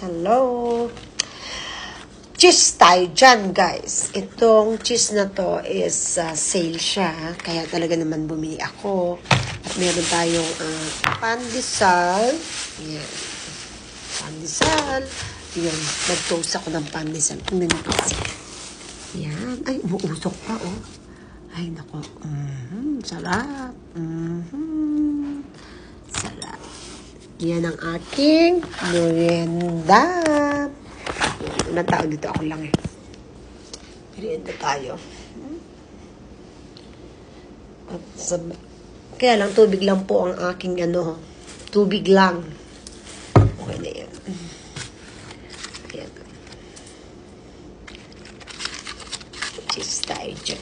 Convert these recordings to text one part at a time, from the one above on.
Hello! Cheese tayo dyan, guys. Itong cheese na to is sale siya. Kaya talaga naman bumili ako. At meron tayong pandesal. Yan. Pandesal. Yan. Nag-toast ako ng pandesal. Tingnan niyo kasi. Yan. Ay, umuusok pa, oh. Ay, nako. Sarap. Sarap. Yan ang aking merienda. Unang tao dito, ako lang eh. Merienda tayo. At kaya lang, tubig lang po ang aking tubig lang. Okay na yan. Ayan. Cheese tayo dyan.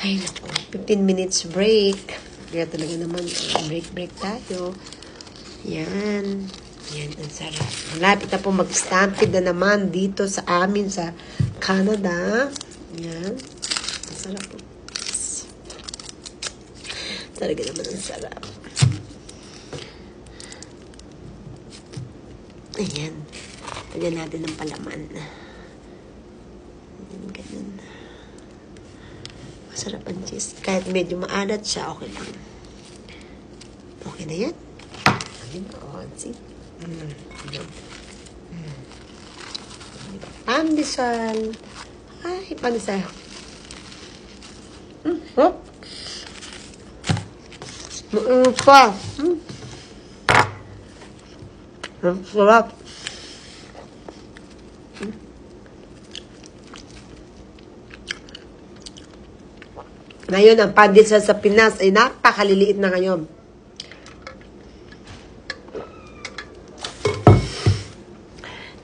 Ay, naku. 15 minutes break. Kaya talaga naman, break tayo. Yan. Yan, ang sarap. Malapit na po mag-stampede na naman dito sa amin sa Canada. Yan. Ang sarap po. Talaga naman ang sarap. Ayan. Lagyan natin ng palaman. Ayan, ganun. Masarap ang cheese. Kahit medyo maalat siya, okay lang. Okay na yan. See? Pandesal. Ay, pandesal. Oh. Mainit pa. Ang sarap. Ngayon, ang pandesal sa Pinas ay napakaliliit na ngayon.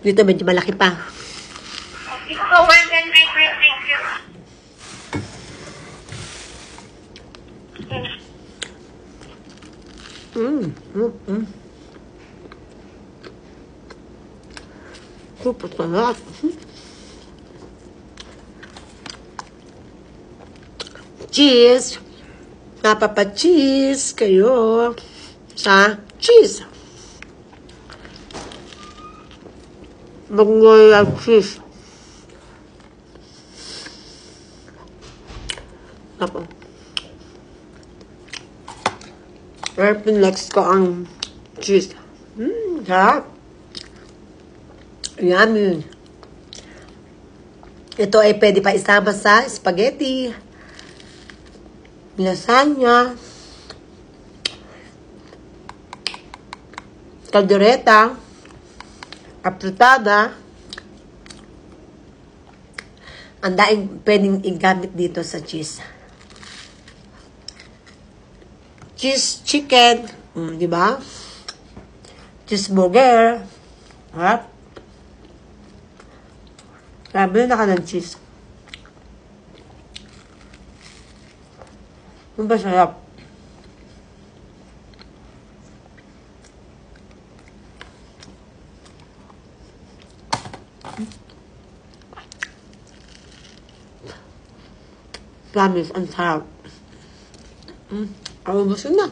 Dito medyo malaki pa. Super sarap. Cheese. Napapa-cheese kayo sa cheese. Mag-royal cheese. Ako. Next ko ang cheese. Sarap. Yummy. Ito ay pwede pa isama sa spaghetti, lasagna, caldereta, apritada. Ang daing pwedeng igamit dito sa cheese. Cheese chicken, di ba? Cheeseburger. Harap. Grabe na ka ng cheese. Ano ba sarap? Promise, ang sarap. Gusto na.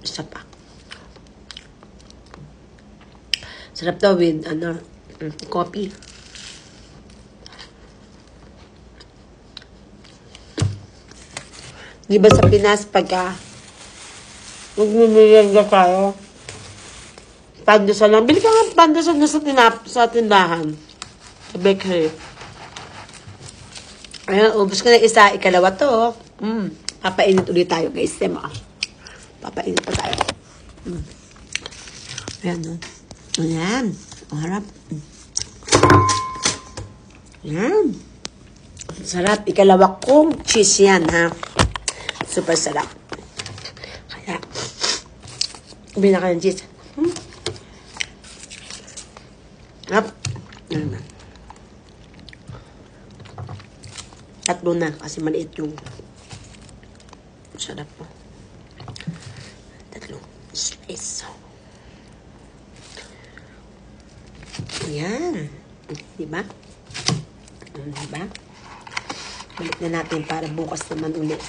Isa pa. Sarap daw with, coffee. Di ba sa Pinas, pagka magmimerienda tayo, pandesal lang. Bili ka nga pandesal na sa tindahan. Sa bakery. Ayan, ubus ko na isa. Ikalawa to. Papainit ulit tayo, guys. Tema. Papainit pa tayo. Ayan, no? Ayan. Ang harap. Ayan. Sarap. Ikalawa kong cheese yan, ha? Super sarap. Kaya, bina ka ng cheese. Sarap. Ayan. Tatlo na kasi maliit yung sarap po. Tatlong slice. Ayan. Diba? Diba? Balik na natin para bukas naman ulit.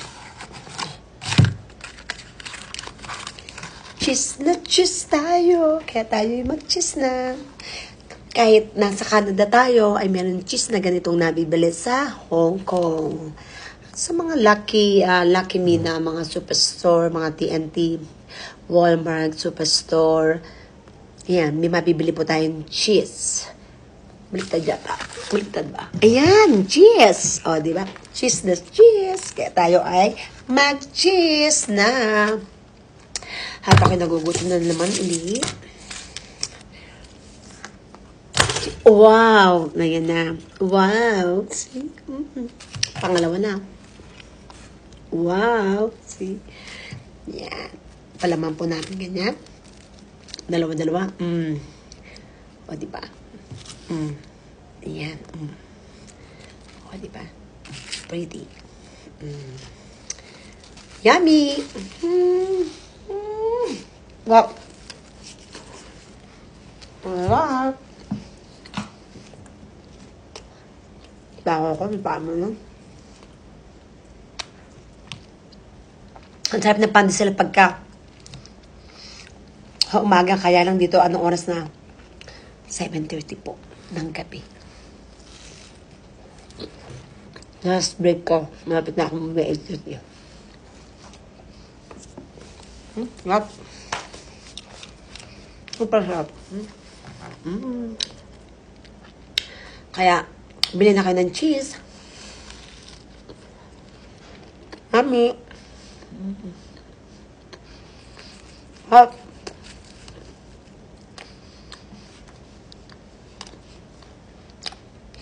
cheese tayo. Kaya tayo mag-cheese na. Kahit nasa Canada tayo, ay meron cheese na ganitong nabibili sa Hong Kong. Sa mga Lucky Me na mga superstore, mga TNT, Walmart, superstore. Yan, may mabibili po tayong cheese. Baliktad yata. Baliktad ba? Ayan, cheese. O, di ba? Cheese na cheese. Kaya tayo ay mag-cheese na. Habang ako'y nagugutom na naman ulit. Wow! Ayan na. Wow! See? Pangalawa na. Wow! See? Yan. Palaman po natin ganyan. Dalawa-dalawa. O, diba? Ayan. O, diba? Pretty. Yummy! Wow! Wow! Tawa ko, may paano lang. Ang sarap na pandesal pagka umaga, kaya lang dito, anong oras na? 7:30 po ng gabi. Last break ko. Malapit na akong mag-exit yun. Sarap. Super sarap. Kaya, bilhin na kayo ng cheese. Mami. Hot.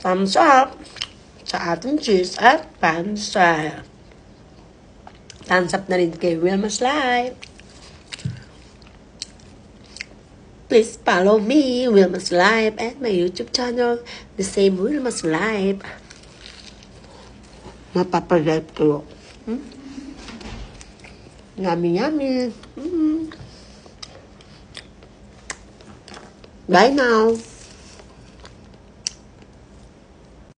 Thumbs up sa ating cheese at pandesal. Thumbs up na rin kay Wilma's Life. Please follow me, Wilma's Life, and my YouTube channel, the same Wilma's Life. Mapapagayat ko. Yummy, yummy. Bye now.